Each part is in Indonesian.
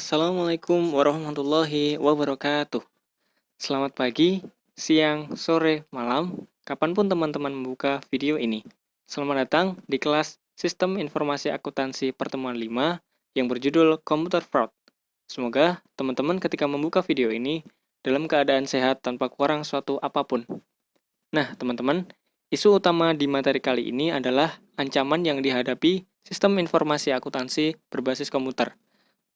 Assalamualaikum warahmatullahi wabarakatuh. Selamat pagi, siang, sore, malam, kapanpun teman-teman membuka video ini. Selamat datang di kelas Sistem Informasi Akuntansi Pertemuan 5 yang berjudul Computer Fraud. Semoga teman-teman ketika membuka video ini dalam keadaan sehat tanpa kurang suatu apapun. Nah, teman-teman, isu utama di materi kali ini adalah ancaman yang dihadapi sistem informasi akuntansi berbasis komputer.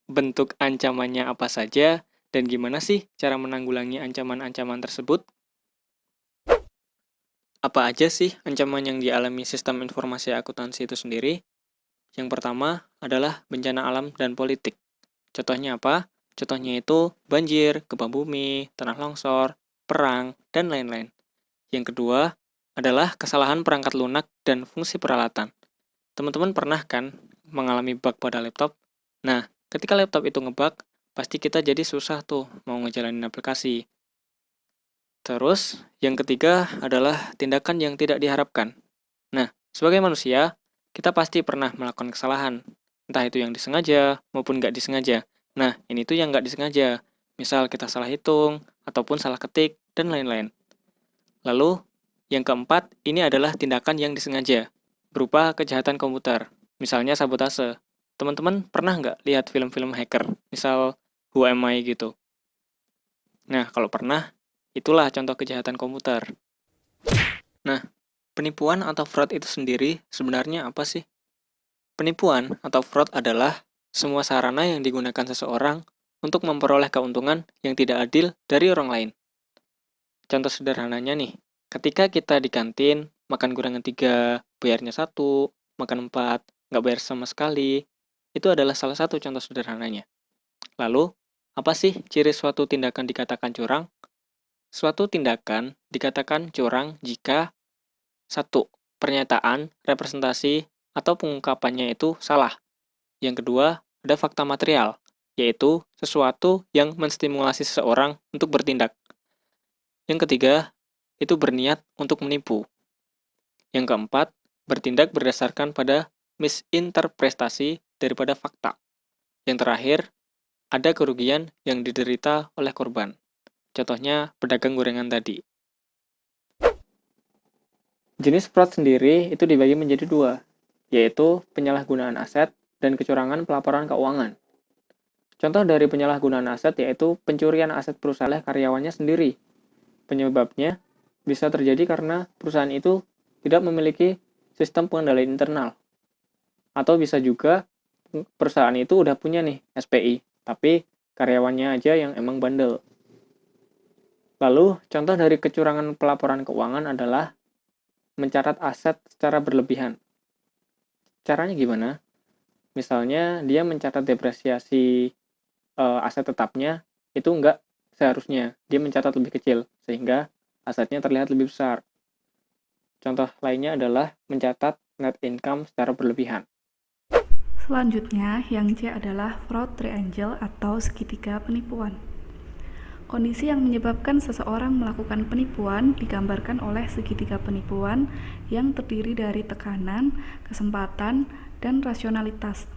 Bentuk ancamannya apa saja, dan gimana sih cara menanggulangi ancaman-ancaman tersebut? Apa aja sih ancaman yang dialami sistem informasi akuntansi itu sendiri? Yang pertama adalah bencana alam dan politik. Contohnya apa? Contohnya itu banjir, gempa bumi, tanah longsor, perang, dan lain-lain. Yang kedua adalah kesalahan perangkat lunak dan fungsi peralatan. Teman-teman pernah kan mengalami bug pada laptop? Nah, ketika laptop itu ngebug, pasti kita jadi susah tuh mau ngejalanin aplikasi. Terus, yang ketiga adalah tindakan yang tidak diharapkan. Nah, sebagai manusia, kita pasti pernah melakukan kesalahan. Entah itu yang disengaja maupun nggak disengaja. Nah, ini tuh yang nggak disengaja. Misal kita salah hitung, ataupun salah ketik, dan lain-lain. Lalu, yang keempat, ini adalah tindakan yang disengaja, berupa kejahatan komputer. Misalnya sabotase. Teman-teman pernah nggak lihat film-film hacker? Misal, Who Am I gitu. Nah, kalau pernah, itulah contoh kejahatan komputer. Nah, penipuan atau fraud itu sendiri sebenarnya apa sih? Penipuan atau fraud adalah semua sarana yang digunakan seseorang untuk memperoleh keuntungan yang tidak adil dari orang lain. Contoh sederhananya nih, ketika kita di kantin, makan gorengan 3, bayarnya 1, makan 4, nggak bayar sama sekali, itu adalah salah satu contoh sederhananya. Lalu, apa sih ciri suatu tindakan dikatakan curang? Suatu tindakan dikatakan curang jika 1. Pernyataan, representasi, atau pengungkapannya itu salah. Yang kedua, ada fakta material, yaitu sesuatu yang menstimulasi seseorang untuk bertindak. Yang ketiga, itu berniat untuk menipu. Yang keempat, bertindak berdasarkan pada misinterpretasi daripada fakta. Yang terakhir, ada kerugian yang diderita oleh korban. Contohnya, pedagang gorengan tadi. Jenis fraud sendiri itu dibagi menjadi dua, yaitu penyalahgunaan aset dan kecurangan pelaporan keuangan. Contoh dari penyalahgunaan aset yaitu pencurian aset perusahaan oleh karyawannya sendiri. Penyebabnya bisa terjadi karena perusahaan itu tidak memiliki sistem pengendalian internal. Atau bisa juga perusahaan itu udah punya nih SPI, tapi karyawannya aja yang emang bandel. Lalu, contoh dari kecurangan pelaporan keuangan adalah mencatat aset secara berlebihan. Caranya gimana? Misalnya, dia mencatat depresiasi aset tetapnya, itu enggak seharusnya. Dia mencatat lebih kecil, sehingga asetnya terlihat lebih besar. Contoh lainnya adalah mencatat net income secara berlebihan. Selanjutnya, yang C adalah fraud triangle atau segitiga penipuan. Kondisi yang menyebabkan seseorang melakukan penipuan digambarkan oleh segitiga penipuan yang terdiri dari tekanan, kesempatan, dan rasionalitas.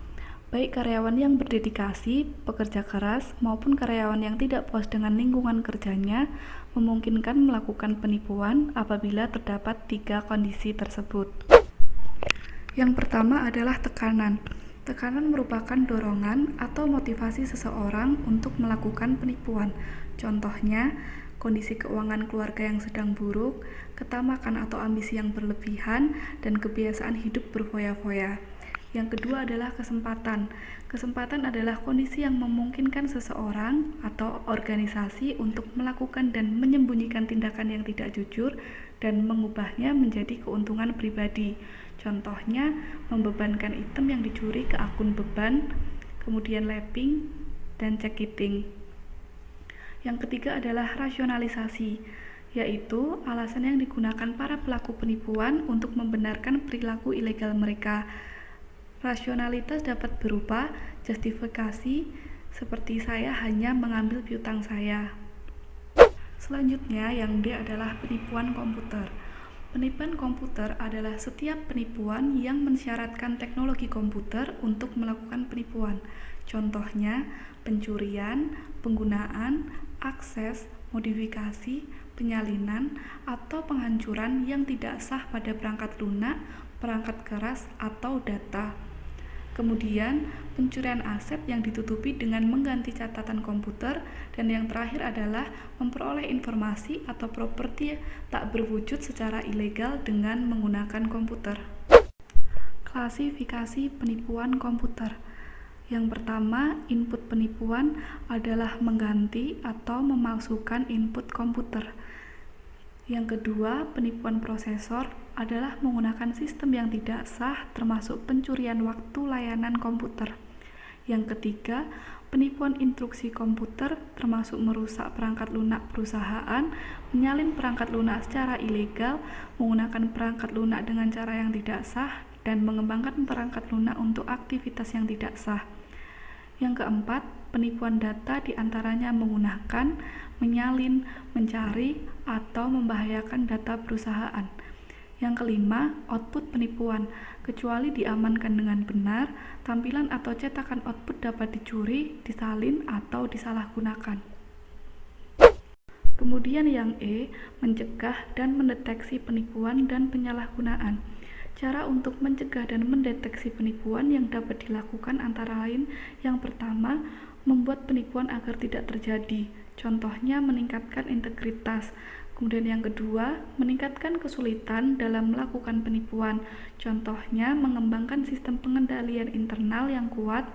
Baik karyawan yang berdedikasi, pekerja keras, maupun karyawan yang tidak puas dengan lingkungan kerjanya memungkinkan melakukan penipuan apabila terdapat 3 kondisi tersebut. Yang pertama adalah tekanan. Tekanan merupakan dorongan atau motivasi seseorang untuk melakukan penipuan. Contohnya, kondisi keuangan keluarga yang sedang buruk, ketamakan atau ambisi yang berlebihan, dan kebiasaan hidup berfoya-foya. Yang kedua adalah kesempatan. Kesempatan adalah kondisi yang memungkinkan seseorang atau organisasi untuk melakukan dan menyembunyikan tindakan yang tidak jujur dan mengubahnya menjadi keuntungan pribadi. Contohnya, membebankan item yang dicuri ke akun beban, kemudian lapping, dan checking. Yang ketiga adalah rasionalisasi, yaitu alasan yang digunakan para pelaku penipuan untuk membenarkan perilaku ilegal mereka. Rasionalitas dapat berupa justifikasi, seperti saya hanya mengambil piutang saya. Selanjutnya, yang D adalah penipuan komputer. Penipuan komputer adalah setiap penipuan yang mensyaratkan teknologi komputer untuk melakukan penipuan. Contohnya, pencurian, penggunaan, akses, modifikasi, penyalinan, atau penghancuran yang tidak sah pada perangkat lunak, perangkat keras, atau data. Kemudian, pencurian aset yang ditutupi dengan mengganti catatan komputer, dan yang terakhir adalah memperoleh informasi atau properti tak berwujud secara ilegal dengan menggunakan komputer. Klasifikasi penipuan komputer. Yang pertama, input penipuan adalah mengganti atau memalsukan input komputer. Yang kedua, penipuan prosesor adalah menggunakan sistem yang tidak sah termasuk pencurian waktu layanan komputer. Yang ketiga, penipuan instruksi komputer termasuk merusak perangkat lunak perusahaan, menyalin perangkat lunak secara ilegal, menggunakan perangkat lunak dengan cara yang tidak sah, dan mengembangkan perangkat lunak untuk aktivitas yang tidak sah. Yang keempat, penipuan data diantaranya menggunakan, menyalin, mencari, atau membahayakan data perusahaan. Yang kelima, output penipuan. Kecuali diamankan dengan benar, tampilan atau cetakan output dapat dicuri, disalin, atau disalahgunakan. Kemudian yang E, mencegah dan mendeteksi penipuan dan penyalahgunaan. Cara untuk mencegah dan mendeteksi penipuan yang dapat dilakukan antara lain, yang pertama, membuat penipuan agar tidak terjadi. Contohnya meningkatkan integritas. Kemudian yang kedua, meningkatkan kesulitan dalam melakukan penipuan. Contohnya mengembangkan sistem pengendalian internal yang kuat.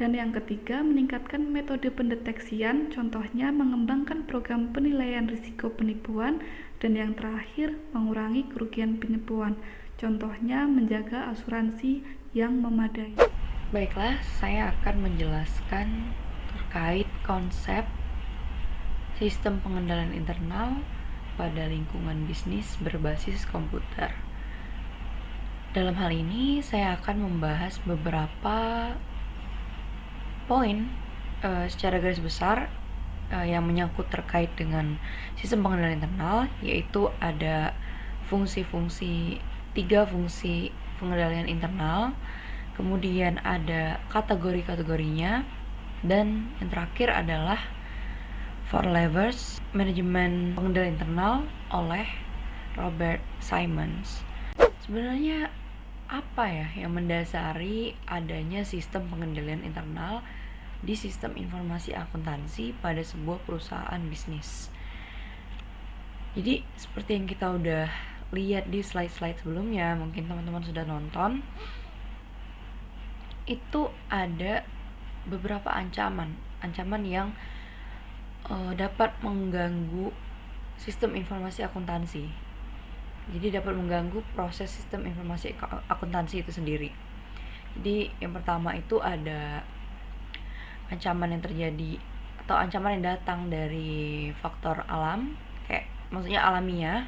Dan yang ketiga, meningkatkan metode pendeteksian. Contohnya mengembangkan program penilaian risiko penipuan. Dan yang terakhir, mengurangi kerugian penipuan. Contohnya menjaga asuransi yang memadai. Baiklah, saya akan menjelaskan terkait konsep sistem pengendalian internal pada lingkungan bisnis berbasis komputer. Dalam hal ini, saya akan membahas beberapa poin secara garis besar yang menyangkut terkait dengan sistem pengendalian internal, yaitu ada tiga fungsi pengendalian internal, kemudian ada kategori-kategorinya, dan yang terakhir adalah 4 levers manajemen pengendalian internal oleh Robert Simons. Sebenarnya apa ya yang mendasari adanya sistem pengendalian internal di sistem informasi akuntansi pada sebuah perusahaan bisnis? Jadi seperti yang kita udah lihat di slide-slide sebelumnya, mungkin teman-teman sudah nonton, itu ada beberapa ancaman yang dapat mengganggu sistem informasi akuntansi. Jadi dapat mengganggu proses sistem informasi akuntansi itu sendiri. Jadi yang pertama itu ada ancaman yang terjadi atau ancaman yang datang dari faktor alam, kayak maksudnya alamiah,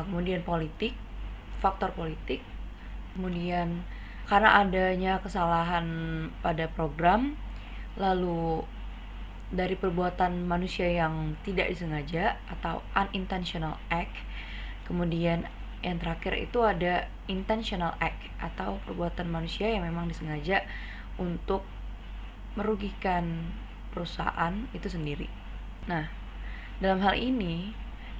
kemudian faktor politik, kemudian karena adanya kesalahan pada program, lalu dari perbuatan manusia yang tidak disengaja atau unintentional act. Kemudian yang terakhir itu ada intentional act atau perbuatan manusia yang memang disengaja untuk merugikan perusahaan itu sendiri. Nah, dalam hal ini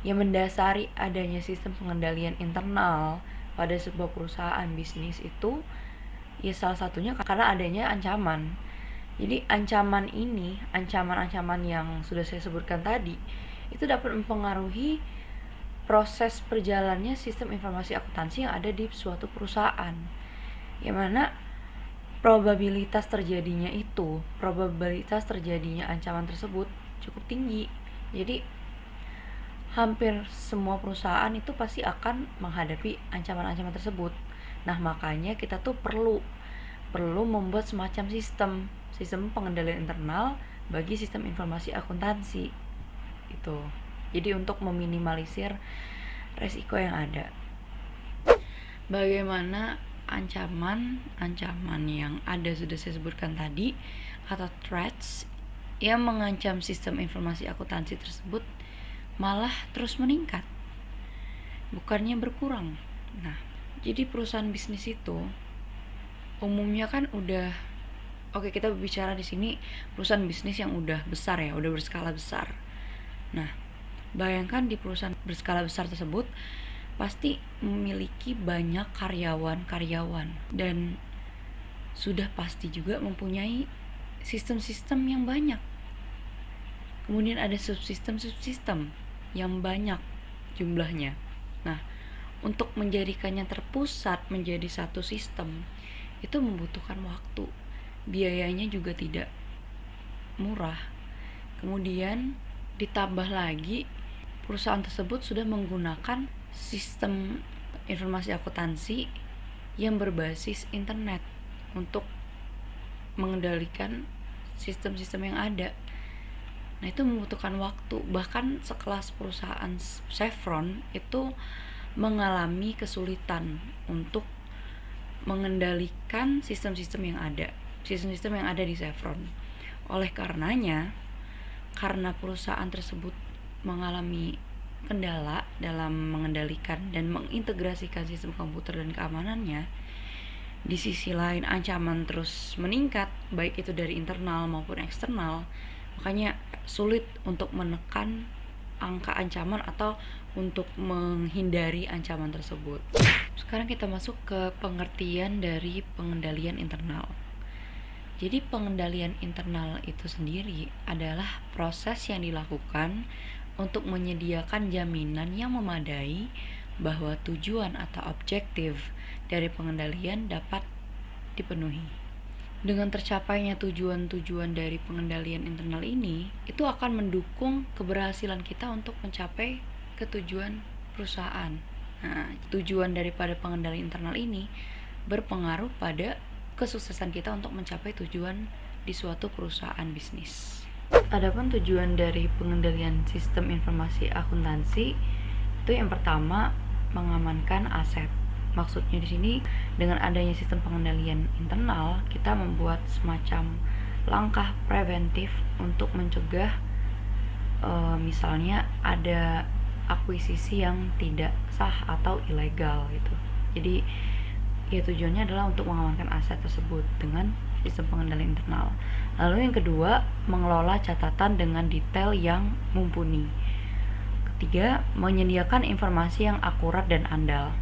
yang mendasari adanya sistem pengendalian internal pada sebuah perusahaan bisnis itu ya salah satunya karena adanya ancaman. Jadi ancaman yang sudah saya sebutkan tadi itu dapat mempengaruhi proses perjalannya sistem informasi akuntansi yang ada di suatu perusahaan, yang mana probabilitas terjadinya ancaman tersebut cukup tinggi. Jadi hampir semua perusahaan itu pasti akan menghadapi ancaman-ancaman tersebut. Nah, makanya kita tuh perlu membuat semacam sistem pengendalian internal bagi sistem informasi akuntansi itu. Jadi untuk meminimalisir resiko yang ada. Bagaimana ancaman yang ada sudah saya sebutkan tadi atau threats yang mengancam sistem informasi akuntansi tersebut malah terus meningkat. bukannya berkurang. Nah, jadi perusahaan bisnis itu umumnya kan udah, oke, kita bicara di sini perusahaan bisnis yang udah besar ya, udah berskala besar. Nah, bayangkan di perusahaan berskala besar tersebut pasti memiliki banyak karyawan-karyawan dan sudah pasti juga mempunyai sistem-sistem yang banyak. Kemudian ada subsistem-subsistem yang banyak jumlahnya. Nah, untuk menjadikannya terpusat menjadi satu sistem itu membutuhkan waktu. Biayanya juga tidak murah. Kemudian ditambah lagi perusahaan tersebut sudah menggunakan sistem informasi akuntansi yang berbasis internet untuk mengendalikan sistem-sistem yang ada. Nah, itu membutuhkan waktu. Bahkan sekelas perusahaan Chevron itu mengalami kesulitan untuk mengendalikan sistem-sistem yang ada di Chevron. Oleh karenanya, karena perusahaan tersebut mengalami kendala dalam mengendalikan dan mengintegrasikan sistem komputer dan keamanannya, di sisi lain ancaman terus meningkat, baik itu dari internal maupun eksternal. Makanya sulit untuk menekan angka ancaman atau untuk menghindari ancaman tersebut. Sekarang kita masuk ke pengertian dari pengendalian internal. Jadi pengendalian internal itu sendiri adalah proses yang dilakukan untuk menyediakan jaminan yang memadai bahwa tujuan atau objektif dari pengendalian dapat dipenuhi. Dengan tercapainya tujuan-tujuan dari pengendalian internal ini, itu akan mendukung keberhasilan kita untuk mencapai ketujuan perusahaan. Nah, tujuan daripada pengendalian internal ini berpengaruh pada kesuksesan kita untuk mencapai tujuan di suatu perusahaan bisnis. Adapun tujuan dari pengendalian sistem informasi akuntansi itu yang pertama, mengamankan aset. Maksudnya di sini dengan adanya sistem pengendalian internal, kita membuat semacam langkah preventif untuk mencegah misalnya ada akuisisi yang tidak sah atau ilegal gitu. Jadi ya tujuannya adalah untuk mengamankan aset tersebut dengan sistem pengendalian internal. Lalu yang kedua, mengelola catatan dengan detail yang mumpuni. Ketiga, menyediakan informasi yang akurat dan andal.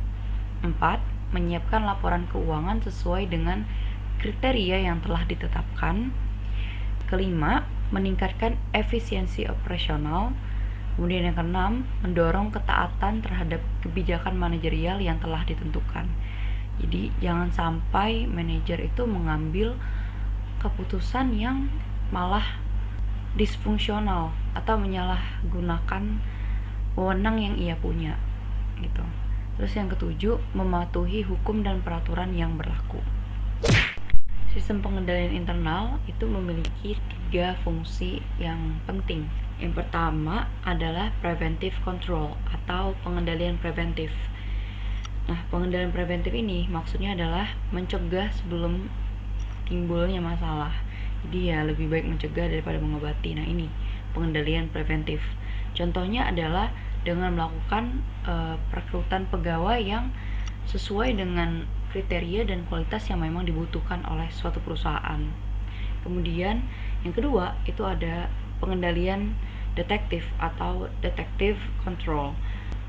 4. Menyiapkan laporan keuangan sesuai dengan kriteria yang telah ditetapkan. Kelima, meningkatkan efisiensi operasional. Kemudian yang keenam, mendorong ketaatan terhadap kebijakan manajerial yang telah ditentukan. Jadi jangan sampai manajer itu mengambil keputusan yang malah disfungsional atau menyalahgunakan wewenang yang ia punya gitu. Terus yang ketujuh, mematuhi hukum dan peraturan yang berlaku. Sistem pengendalian internal itu memiliki 3 fungsi yang penting. Yang pertama adalah preventive control atau pengendalian preventif. Nah, pengendalian preventif ini maksudnya adalah mencegah sebelum timbulnya masalah. Jadi ya lebih baik mencegah daripada mengobati. Nah, ini pengendalian preventif. Contohnya adalah dengan melakukan perekrutan pegawai yang sesuai dengan kriteria dan kualitas yang memang dibutuhkan oleh suatu perusahaan. Kemudian yang kedua itu ada pengendalian detektif atau detective control.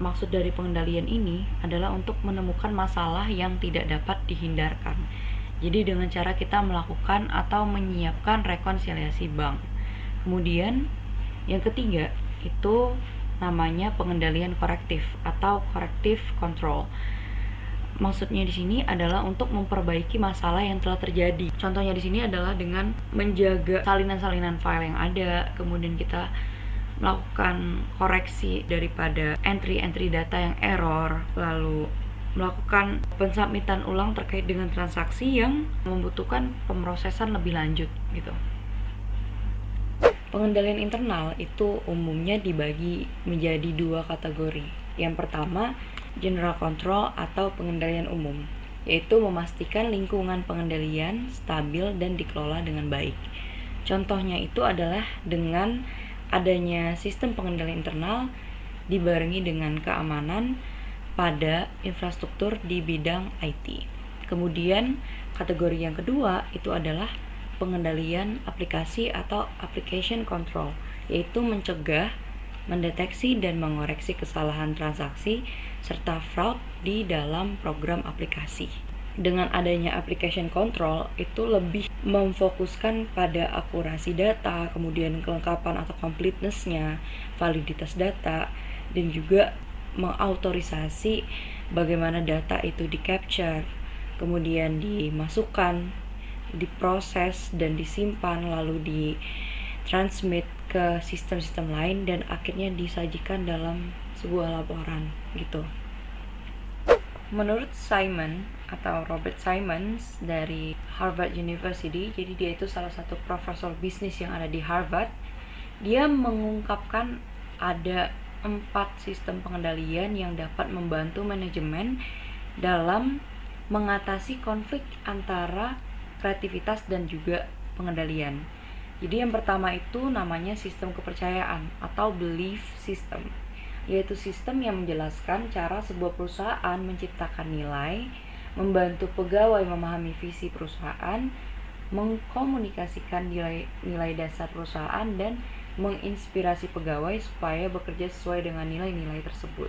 Maksud dari pengendalian ini adalah untuk menemukan masalah yang tidak dapat dihindarkan. Jadi dengan cara kita melakukan atau menyiapkan rekonsiliasi bank. Kemudian yang ketiga itu namanya pengendalian korektif atau corrective control. Maksudnya di sini adalah untuk memperbaiki masalah yang telah terjadi. Contohnya di sini adalah dengan menjaga salinan-salinan file yang ada, kemudian kita melakukan koreksi daripada entry-entry data yang error, lalu melakukan pensubmitan ulang terkait dengan transaksi yang membutuhkan pemrosesan lebih lanjut gitu. Pengendalian internal itu umumnya dibagi menjadi 2 kategori. Yang pertama, general control atau pengendalian umum, yaitu memastikan lingkungan pengendalian stabil dan dikelola dengan baik. Contohnya itu adalah dengan adanya sistem pengendalian internal dibarengi dengan keamanan pada infrastruktur di bidang IT. Kemudian kategori yang kedua itu adalah pengendalian aplikasi atau application control, yaitu mencegah, mendeteksi dan mengoreksi kesalahan transaksi serta fraud di dalam program aplikasi. Dengan adanya application control itu lebih memfokuskan pada akurasi data, kemudian kelengkapan atau completeness-nya, validitas data, dan juga mengautorisasi bagaimana data itu di-capture, kemudian dimasukkan, diproses dan disimpan, lalu di-transmit ke sistem-sistem lain dan akhirnya disajikan dalam sebuah laporan gitu. Menurut Simon atau Robert Simons dari Harvard University, jadi dia itu salah satu profesor bisnis yang ada di Harvard, dia mengungkapkan ada 4 sistem pengendalian yang dapat membantu manajemen dalam mengatasi konflik antara kreativitas dan juga pengendalian. Jadi yang pertama itu namanya sistem kepercayaan atau belief system, yaitu sistem yang menjelaskan cara sebuah perusahaan menciptakan nilai, membantu pegawai memahami visi perusahaan, mengkomunikasikan nilai dasar perusahaan, dan menginspirasi pegawai supaya bekerja sesuai dengan nilai-nilai tersebut.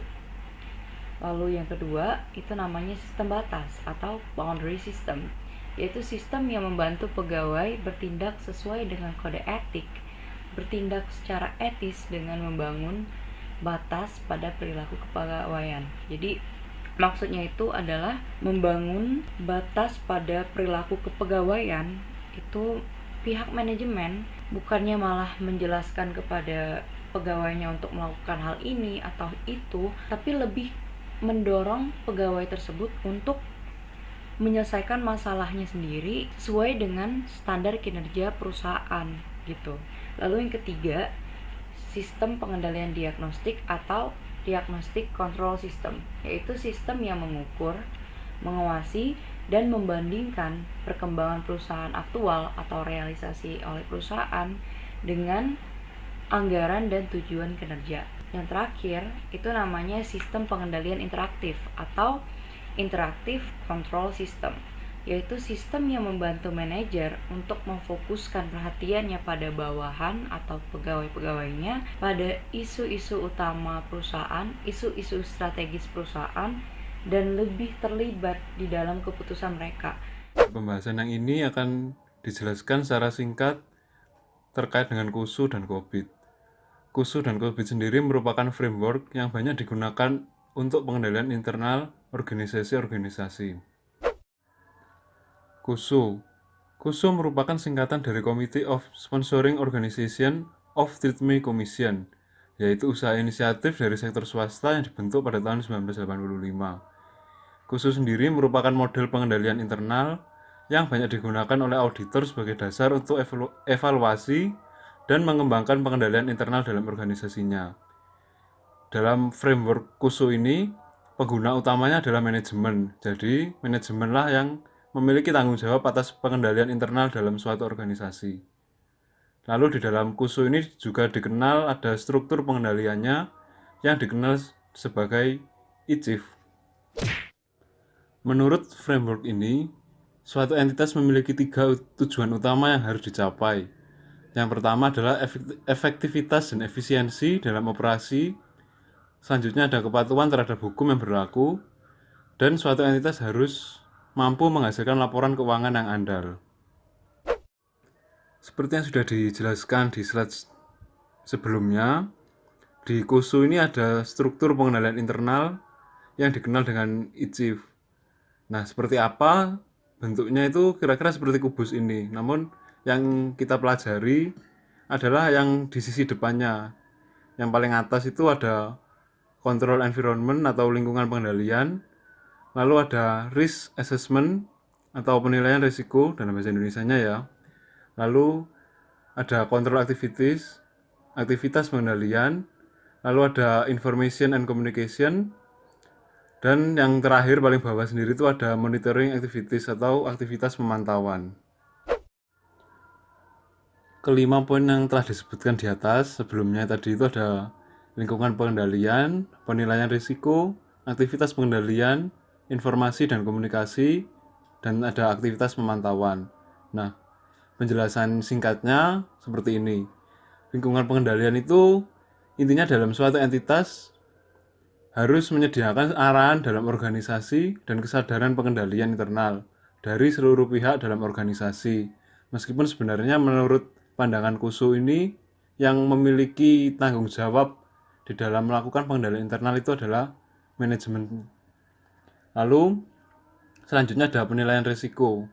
Lalu yang kedua itu namanya sistem batas atau boundary system, yaitu sistem yang membantu pegawai bertindak sesuai dengan kode etik, bertindak secara etis dengan membangun batas pada perilaku kepegawaian. Jadi maksudnya itu adalah membangun batas pada perilaku kepegawaian itu pihak manajemen bukannya malah menjelaskan kepada pegawainya untuk melakukan hal ini atau itu, tapi lebih mendorong pegawai tersebut untuk menyelesaikan masalahnya sendiri sesuai dengan standar kinerja perusahaan gitu. Lalu yang ketiga, sistem pengendalian diagnostik atau diagnostic control system, yaitu sistem yang mengukur, mengawasi, dan membandingkan perkembangan perusahaan aktual atau realisasi oleh perusahaan dengan anggaran dan tujuan kinerja. Yang terakhir, itu namanya sistem pengendalian interaktif atau interactive control system, yaitu sistem yang membantu manajer untuk memfokuskan perhatiannya pada bawahan atau pegawai-pegawainya pada isu-isu utama perusahaan, isu-isu strategis perusahaan, dan lebih terlibat di dalam keputusan mereka. Pembahasan yang ini akan dijelaskan secara singkat terkait dengan KUSU dan COVID. KUSU dan COVID sendiri merupakan framework yang banyak digunakan untuk pengendalian internal organisasi-organisasi. KUSU merupakan singkatan dari Committee of Sponsoring Organization of Treatment Commission, yaitu usaha inisiatif dari sektor swasta yang dibentuk pada tahun 1985. KUSU sendiri merupakan model pengendalian internal yang banyak digunakan oleh auditor sebagai dasar untuk evaluasi dan mengembangkan pengendalian internal dalam organisasinya. Dalam framework KUSU ini, pengguna utamanya adalah manajemen. Jadi, manajemenlah yang memiliki tanggung jawab atas pengendalian internal dalam suatu organisasi. Lalu di dalam KUSU ini juga dikenal ada struktur pengendaliannya yang dikenal sebagai ICIF. Menurut framework ini, suatu entitas memiliki 3 tujuan utama yang harus dicapai. Yang pertama adalah efektivitas dan efisiensi dalam operasi. Selanjutnya ada kepatuhan terhadap hukum yang berlaku. Dan suatu entitas harus mampu menghasilkan laporan keuangan yang andal. Seperti yang sudah dijelaskan di slide sebelumnya, di KUSU ini ada struktur pengendalian internal yang dikenal dengan ICIF. Nah, seperti apa bentuknya itu kira-kira seperti kubus ini. Namun yang kita pelajari adalah yang di sisi depannya. Yang paling atas itu ada control environment atau lingkungan pengendalian. Lalu ada risk assessment atau penilaian risiko dalam bahasa Indonesianya ya. Lalu ada control activities, aktivitas pengendalian. Lalu ada information and communication. Dan yang terakhir paling bawah sendiri itu ada monitoring activities atau aktivitas pemantauan. Kelima poin yang telah disebutkan di atas sebelumnya tadi itu ada lingkungan pengendalian, penilaian risiko, aktivitas pengendalian, informasi dan komunikasi, dan ada aktivitas pemantauan. Nah, penjelasan singkatnya seperti ini. Lingkungan pengendalian itu intinya dalam suatu entitas harus menyediakan arahan dalam organisasi dan kesadaran pengendalian internal dari seluruh pihak dalam organisasi. Meskipun sebenarnya menurut pandangan Kusu ini yang memiliki tanggung jawab di dalam melakukan pengendalian internal itu adalah manajemen. Lalu selanjutnya ada penilaian risiko.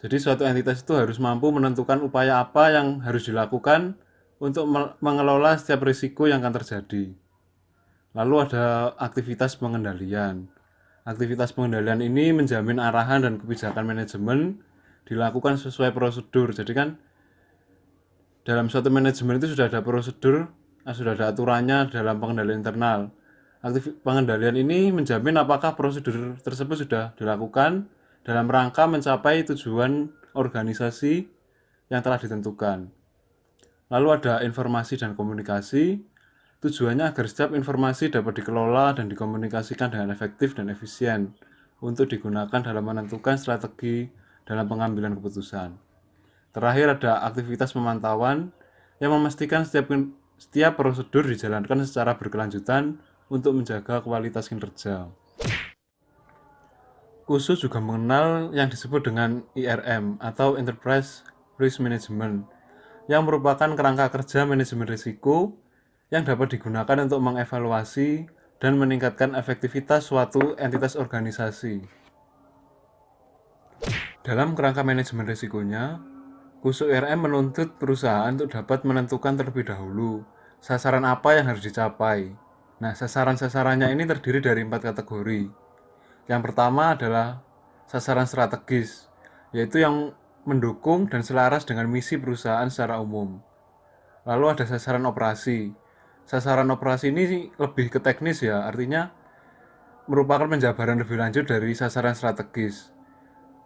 Jadi suatu entitas itu harus mampu menentukan upaya apa yang harus dilakukan untuk mengelola setiap risiko yang akan terjadi. Lalu ada aktivitas pengendalian. Aktivitas pengendalian ini menjamin arahan dan kebijakan manajemen dilakukan sesuai prosedur. Jadi kan dalam suatu manajemen itu sudah ada prosedur, sudah ada aturannya dalam pengendalian internal. Pengendalian ini menjamin apakah prosedur tersebut sudah dilakukan dalam rangka mencapai tujuan organisasi yang telah ditentukan. Lalu ada informasi dan komunikasi. Tujuannya agar setiap informasi dapat dikelola dan dikomunikasikan dengan efektif dan efisien untuk digunakan dalam menentukan strategi dalam pengambilan keputusan. Terakhir ada aktivitas pemantauan yang memastikan setiap prosedur dijalankan secara berkelanjutan untuk menjaga kualitas kinerja. Kusu juga mengenal yang disebut dengan IRM atau Enterprise Risk Management yang merupakan kerangka kerja manajemen risiko yang dapat digunakan untuk mengevaluasi dan meningkatkan efektivitas suatu entitas organisasi. Dalam kerangka manajemen risikonya, Kusu IRM menuntut perusahaan untuk dapat menentukan terlebih dahulu sasaran apa yang harus dicapai. Nah, sasaran-sasarannya ini terdiri dari 4 kategori. Yang pertama adalah sasaran strategis, yaitu yang mendukung dan selaras dengan misi perusahaan secara umum. Lalu ada sasaran operasi. Sasaran operasi ini lebih ke teknis ya, artinya merupakan penjabaran lebih lanjut dari sasaran strategis.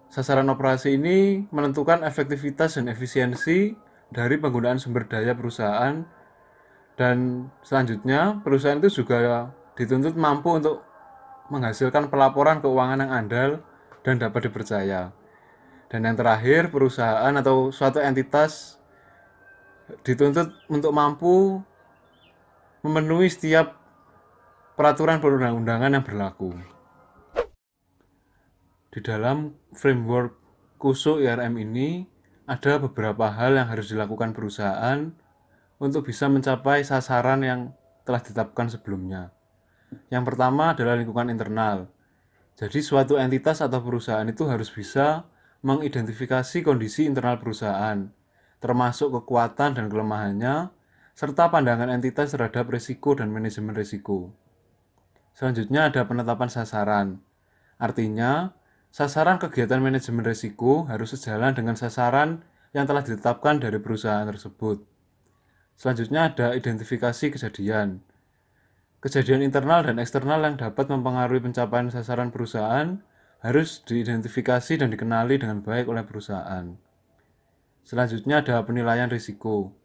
Sasaran operasi ini menentukan efektivitas dan efisiensi dari penggunaan sumber daya perusahaan, dan selanjutnya perusahaan itu juga dituntut mampu untuk menghasilkan pelaporan keuangan yang andal dan dapat dipercaya. Dan yang terakhir, perusahaan atau suatu entitas dituntut untuk mampu memenuhi setiap peraturan perundang-undangan yang berlaku. Di dalam framework Kusu IRM ini ada beberapa hal yang harus dilakukan perusahaan untuk bisa mencapai sasaran yang telah ditetapkan sebelumnya. Yang pertama adalah lingkungan internal. Jadi suatu entitas atau perusahaan itu harus bisa mengidentifikasi kondisi internal perusahaan, termasuk kekuatan dan kelemahannya, serta pandangan entitas terhadap risiko dan manajemen risiko. Selanjutnya ada penetapan sasaran. Artinya, sasaran kegiatan manajemen risiko harus sejalan dengan sasaran yang telah ditetapkan dari perusahaan tersebut. Selanjutnya ada identifikasi kejadian. Kejadian internal dan eksternal yang dapat mempengaruhi pencapaian sasaran perusahaan harus diidentifikasi dan dikenali dengan baik oleh perusahaan. Selanjutnya ada penilaian risiko.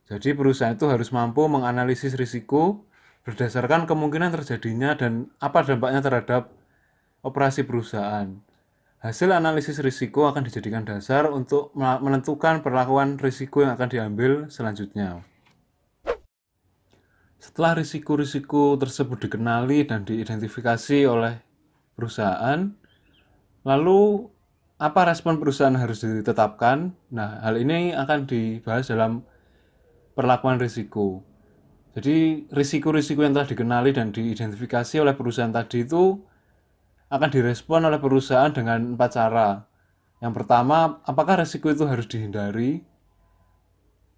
Jadi perusahaan itu harus mampu menganalisis risiko berdasarkan kemungkinan terjadinya dan apa dampaknya terhadap operasi perusahaan. Hasil analisis risiko akan dijadikan dasar untuk menentukan perlakuan risiko yang akan diambil selanjutnya. Setelah risiko-risiko tersebut dikenali dan diidentifikasi oleh perusahaan, lalu apa respon perusahaan harus ditetapkan? Nah, hal ini akan dibahas dalam perlakuan risiko. Jadi risiko-risiko yang telah dikenali dan diidentifikasi oleh perusahaan tadi itu akan direspon oleh perusahaan dengan 4 cara. Yang pertama, apakah risiko itu harus dihindari?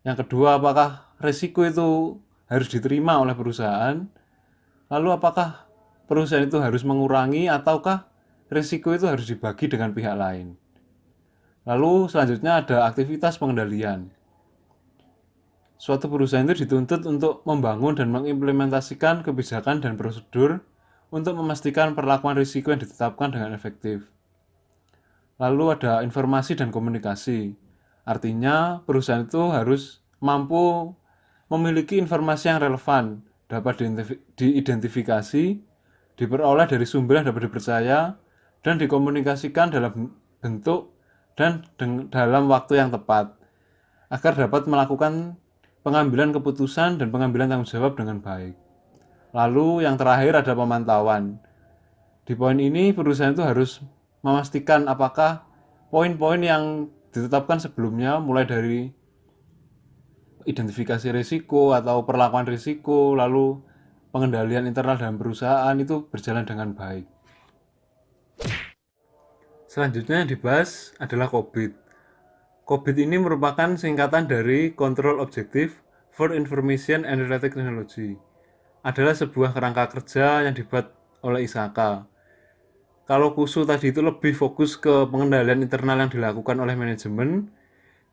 Yang kedua, apakah risiko itu harus diterima oleh perusahaan? Lalu apakah perusahaan itu harus mengurangi ataukah risiko itu harus dibagi dengan pihak lain? Lalu selanjutnya ada aktivitas pengendalian. Suatu perusahaan itu dituntut untuk membangun dan mengimplementasikan kebijakan dan prosedur untuk memastikan perlakuan risiko yang ditetapkan dengan efektif. Lalu ada informasi dan komunikasi. Artinya perusahaan itu harus mampu memiliki informasi yang relevan, dapat diidentifikasi, diperoleh dari sumber yang dapat dipercaya, dan dikomunikasikan dalam bentuk dan dalam waktu yang tepat, agar dapat melakukan pengambilan keputusan dan pengambilan tanggung jawab dengan baik. Lalu yang terakhir ada pemantauan. Di poin ini perusahaan itu harus memastikan apakah poin-poin yang ditetapkan sebelumnya, mulai dari identifikasi risiko atau perlakuan risiko, lalu pengendalian internal dalam perusahaan itu berjalan dengan baik. Selanjutnya yang dibahas adalah COBIT. COBIT ini merupakan singkatan dari Control Objective for Information and Related Technology. Adalah sebuah kerangka kerja yang dibuat oleh ISAKA. Kalau KUSU tadi itu lebih fokus ke pengendalian internal yang dilakukan oleh manajemen,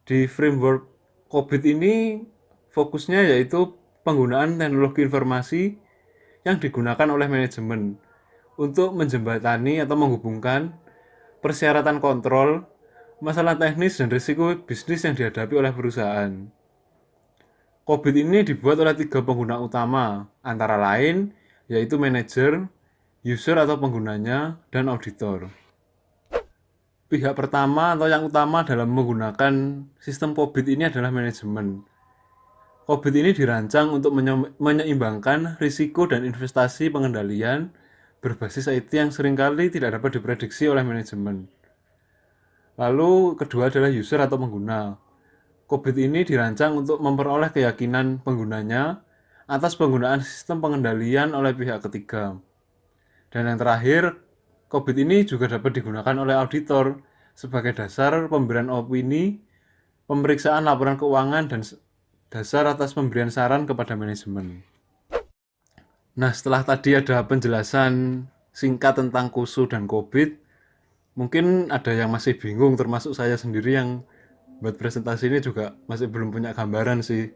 di framework COBIT ini fokusnya yaitu penggunaan teknologi informasi yang digunakan oleh manajemen untuk menjembatani atau menghubungkan persyaratan kontrol, masalah teknis dan risiko bisnis yang dihadapi oleh perusahaan. COBIT ini dibuat oleh 3 pengguna utama, antara lain yaitu manajer, user atau penggunanya, dan auditor. Pihak pertama atau yang utama dalam menggunakan sistem COBIT ini adalah manajemen. COBIT ini dirancang untuk menyeimbangkan risiko dan investasi pengendalian berbasis IT yang seringkali tidak dapat diprediksi oleh manajemen. Lalu kedua adalah user atau pengguna. COBIT ini dirancang untuk memperoleh keyakinan penggunanya atas penggunaan sistem pengendalian oleh pihak ketiga. Dan yang terakhir, COBIT ini juga dapat digunakan oleh auditor sebagai dasar pemberian opini, pemeriksaan laporan keuangan, dan dasar atas pemberian saran kepada manajemen. Nah, setelah tadi ada penjelasan singkat tentang KUSU dan COBIT, mungkin ada yang masih bingung, termasuk saya sendiri yang buat presentasi ini juga masih belum punya gambaran sih.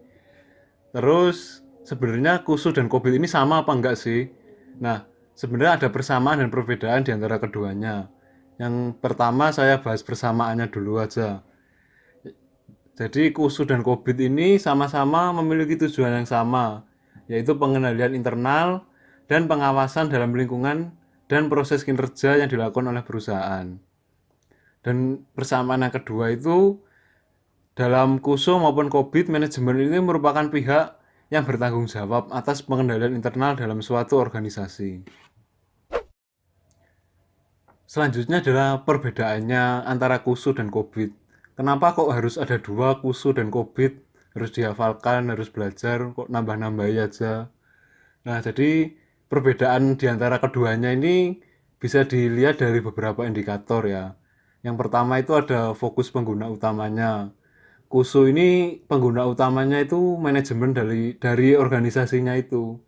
Terus, sebenarnya KUSU dan COBIT ini sama apa enggak sih? Nah, sebenarnya ada persamaan dan perbedaan di antara keduanya. Yang pertama saya bahas persamaannya dulu aja. Jadi KUSU dan COBIT ini sama-sama memiliki tujuan yang sama, yaitu pengendalian internal dan pengawasan dalam lingkungan dan proses kinerja yang dilakukan oleh perusahaan. Dan persamaan yang kedua itu, dalam KUSU maupun COBIT, manajemen ini merupakan pihak yang bertanggung jawab atas pengendalian internal dalam suatu organisasi. Selanjutnya adalah perbedaannya antara KUSU dan COBIT. Kenapa kok harus ada 2 KUSU dan COBIT? Harus dihafalkan, harus belajar, kok nambah-nambahi aja. Nah, jadi perbedaan di antara keduanya ini bisa dilihat dari beberapa indikator ya. Yang pertama itu ada fokus pengguna utamanya. KUSU ini pengguna utamanya itu manajemen dari organisasinya itu.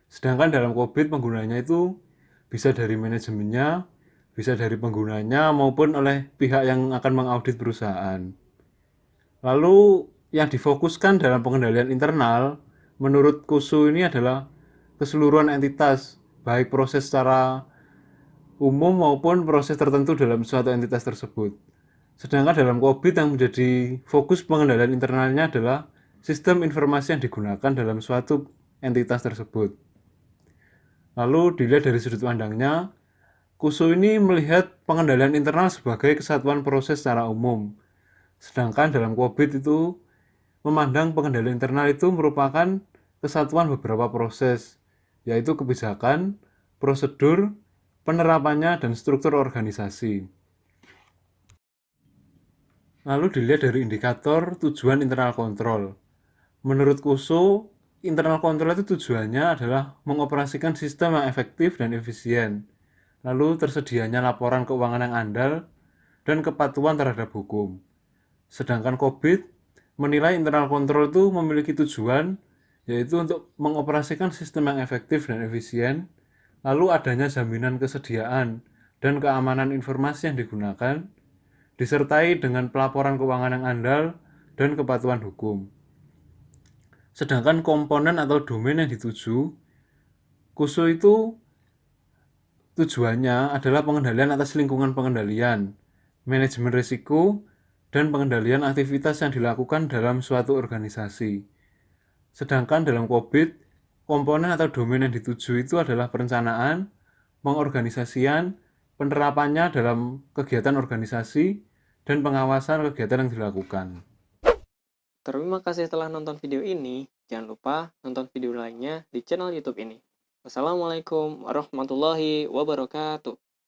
Sedangkan dalam COBIT penggunanya itu bisa dari manajemennya, bisa dari penggunanya maupun oleh pihak yang akan mengaudit perusahaan. Lalu yang difokuskan dalam pengendalian internal menurut KUSU ini adalah keseluruhan entitas, baik proses secara umum maupun proses tertentu dalam suatu entitas tersebut. Sedangkan dalam COBIT yang menjadi fokus pengendalian internalnya adalah sistem informasi yang digunakan dalam suatu entitas tersebut. Lalu dilihat dari sudut pandangnya, KUSU ini melihat pengendalian internal sebagai kesatuan proses secara umum. Sedangkan dalam COBIT itu memandang pengendalian internal itu merupakan kesatuan beberapa proses, yaitu kebijakan, prosedur, penerapannya, dan struktur organisasi. Lalu dilihat dari indikator tujuan internal kontrol. Menurut KUSU, internal kontrol itu tujuannya adalah mengoperasikan sistem yang efektif dan efisien, lalu tersedianya laporan keuangan yang andal, dan kepatuhan terhadap hukum. Sedangkan COBIT menilai internal kontrol itu memiliki tujuan, yaitu untuk mengoperasikan sistem yang efektif dan efisien, lalu adanya jaminan kesediaan dan keamanan informasi yang digunakan, disertai dengan pelaporan keuangan yang andal dan kepatuhan hukum. Sedangkan komponen atau domain yang dituju, KUSU itu tujuannya adalah pengendalian atas lingkungan pengendalian, manajemen risiko, dan pengendalian aktivitas yang dilakukan dalam suatu organisasi. Sedangkan dalam COBIT, komponen atau domain yang dituju itu adalah perencanaan, pengorganisasian, penerapannya dalam kegiatan organisasi, dan pengawasan kegiatan yang dilakukan. Terima kasih telah nonton video ini. Jangan lupa nonton video lainnya di channel YouTube ini. Wassalamualaikum warahmatullahi wabarakatuh.